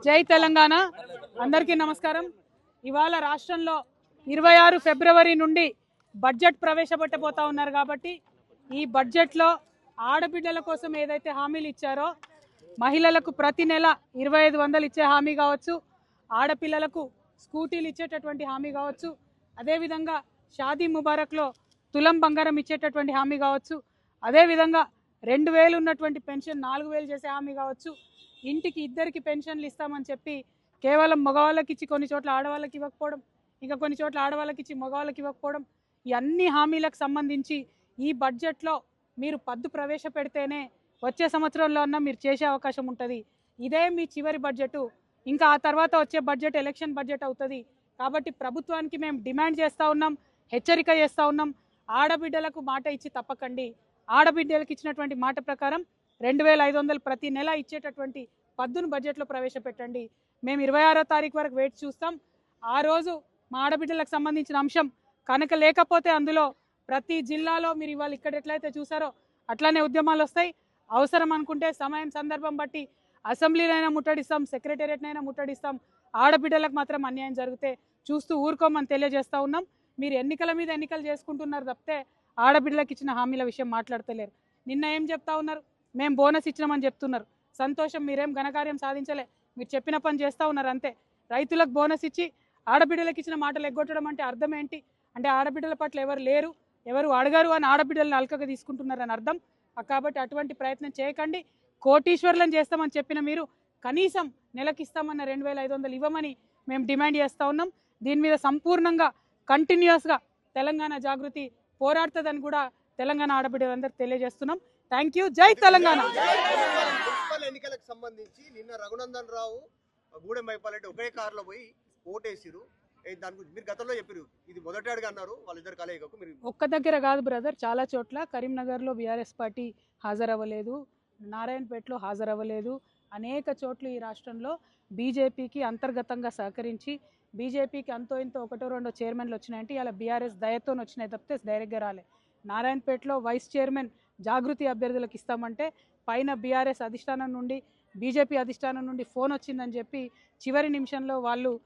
జై తెలంగాణ అందరికీ నమస్కారం। ఇవాళ రాష్ట్రంలో 26 ఫిబ్రవరి నుండి బడ్జెట్ ప్రవేశపెట్టబోతా ఉన్నారు కాబట్టి ఈ బడ్జెట్లో ఆడబిడ్డల కోసం ఏదైతే హామీలు ఇచ్చారో మహిళలకు ప్రతి నెల 2500 ఇచ్చే హామీ కావచ్చు, ఆడపిల్లలకు స్కూటీలు ఇచ్చేటటువంటి హామీ కావచ్చు, అదేవిధంగా షాదీ ముబారక్లో తులం బంగారం ఇచ్చేటటువంటి హామీ కావచ్చు, అదేవిధంగా 2000 ఉన్నటువంటి పెన్షన్ 4000 చేసే హామీ కావచ్చు, ఇంటికి ఇద్దరికి పెన్షన్లు ఇస్తామని చెప్పి కేవలం మగవాళ్ళకి ఇచ్చి కొన్ని చోట్ల ఆడవాళ్ళకి ఇవ్వకపోవడం, ఇంకా కొన్ని చోట్ల ఆడవాళ్ళకి ఇచ్చి మగవాళ్ళకి ఇవ్వకపోవడం, ఈ అన్ని హామీలకు సంబంధించి ఈ బడ్జెట్లో మీరు పద్దు ప్రవేశపెడితేనే వచ్చే సంవత్సరంలో అన్నా మీరు చేసే అవకాశం ఉంటుంది। ఇదే మీ చివరి బడ్జెట్, ఇంకా ఆ తర్వాత వచ్చే బడ్జెట్ ఎలక్షన్ బడ్జెట్ అవుతుంది కాబట్టి ప్రభుత్వానికి మేము డిమాండ్ చేస్తూ ఉన్నాం, హెచ్చరిక చేస్తూ ఉన్నాం। ఆడబిడ్డలకు మాట ఇచ్చి తప్పకండి। ఆడబిడ్డలకు ఇచ్చినటువంటి మాట ప్రకారం 2500 ప్రతి నెల ఇచ్చేటటువంటి పద్దును బడ్జెట్లో ప్రవేశపెట్టండి। మేము 26వ తారీఖు వరకు వెయిట్ చూస్తాం। ఆ రోజు మా ఆడబిడ్డలకు సంబంధించిన అంశం కనుక లేకపోతే అందులో ప్రతి జిల్లాలో మీరు ఇవాళ ఇక్కడ ఎట్లయితే చూసారో అట్లానే ఉద్యమాలు వస్తాయి। అవసరం అనుకుంటే సమయం సందర్భం బట్టి అసెంబ్లీనైనా ముట్టడిస్తాం, సెక్రటేరియట్నైనా ముట్టడిస్తాం। ఆడబిడ్డలకు మాత్రం అన్యాయం జరిగితే చూస్తూ ఊరుకోమని తెలియజేస్తూ ఉన్నాం। మీరు ఎన్నికల మీద ఎన్నికలు చేసుకుంటున్నారు తప్పితే ఆడబిడ్డలకు ఇచ్చిన హామీల విషయం మాట్లాడతలేరు। నిన్న ఏం చెప్తా ఉన్నారు, మేము బోనస్ ఇచ్చినామని చెప్తున్నారు, సంతోషం, మీరేం ఘనకార్యం సాధించలే, మీరు చెప్పిన పని చేస్తూ ఉన్నారు అంతే। రైతులకు బోనస్ ఇచ్చి ఆడబిడ్డలకు ఇచ్చిన మాటలు ఎగ్గొట్టడం అంటే అర్థం ఏంటి? అంటే ఆడబిడ్డల పట్ల ఎవరు లేరు, ఎవరు అడగరు అని ఆడబిడ్డలను అల్కగా తీసుకుంటున్నారని అర్థం। కాబట్టి అటువంటి ప్రయత్నం చేయకండి। కోటీశ్వర్లను చేస్తామని చెప్పిన మీరు కనీసం నెలకిస్తామన్న 2500 ఇవ్వమని మేము డిమాండ్ చేస్తూ ఉన్నాం। దీని మీద సంపూర్ణంగా కంటిన్యూస్గా తెలంగాణ జాగృతి పోరాడుతుందని కూడా తెలంగాణ ఆడబిడ్డలందరికీ తెలియజేస్తున్నాం। Thank you. జై తెలంగాణ। ఎన్నికలకు సంబంధించి నిన్న రఘునందన్ రావు గూడెం మైపాలంటే ఒకే కారులో పోయి ఓటేసిరు, దాని గురించి మీరు గతంలో చెప్పారు, ఇది మొదటి అడుగు అన్నారు, వాళ్ళిద్దరు కలయికకు మీరు ఒక్క దగ్గర కాదు బ్రదర్, చాలా చోట్ల కరీంనగర్లో బీఆర్ఎస్ పార్టీ హాజరవ్వలేదు, నారాయణపేటలో హాజరవ్వలేదు, అనేక చోట్ల ఈ రాష్ట్రంలో బీజేపీకి అంతర్గతంగా సహకరించి బీజేపీకి అంతో ఇంతో ఒకటో రెండో చైర్మన్లు వచ్చినాయంటే ఇలా బీఆర్ఎస్ దయతో వచ్చినాయి తప్పితే డైరెక్ట్గా రాలే। నారాయణపేటలో వైస్ చైర్మన్ జాగృతి అభ్యర్థులకు ఇస్తామంటే పైన బీఆర్ఎస్ అధిష్టానం నుండి బీజేపీ అధిష్టానం నుండి ఫోన్ వచ్చిందని చెప్పి చివరి నిమిషంలో వాళ్ళు